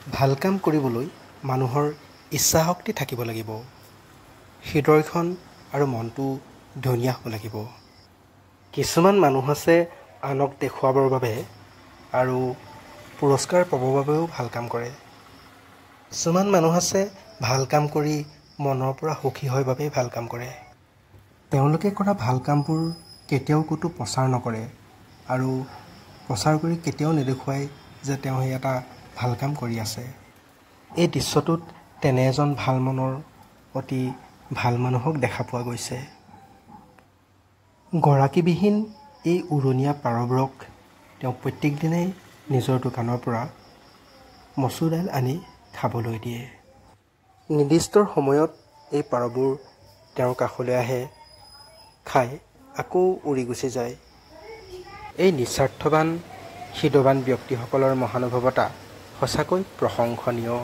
ভাল কাম কৰিবলৈ মানুহৰ ইচ্ছাশক্তি থাকিব লাগিব। হৃদয়খন আৰু মনটো ধুনীয়া হ'ব লাগিব। কিছুমান মানুহ আছে আনক দেখুৱাবৰ বাবে আৰু পুৰস্কাৰ পাবৰ বাবেও ভাল কাম কৰে। কিছুমান মানুহ আছে ভাল কাম কৰি মনৰ পৰা সুখী হয় বাবেই ভাল কাম কৰে। তেওঁলোকে কৰা ভাল কামবোৰ কেতিয়াও ক'তো প্ৰচাৰ নকৰে আৰু প্ৰচাৰ কৰি কেতিয়াও নেদেখুৱায় যে তেওঁ সেই এটা ভাল কাম কৰি আছে। এই দৃশ্যটোত তেনে এজন ভাল মনৰ অতি ভাল মানুহক দেখা পোৱা গৈছে। গৰাকীবিহীন এই উৰণীয়া পাৰবোৰক তেওঁ প্ৰত্যেক দিনাই নিজৰ দোকানৰ পৰা মচুৰ দাইল আনি খাবলৈ দিয়ে। নিৰ্দিষ্ট সময়ত এই পাৰবোৰ তেওঁৰ কাষলৈ আহে, খাই আকৌ উৰি গুচি যায়। এই নিস্বাৰ্থৱান হৃদয়ৱান ব্যক্তিসকলৰ মহানুভৱতা সঁচাকৈ প্ৰশংসনীয়।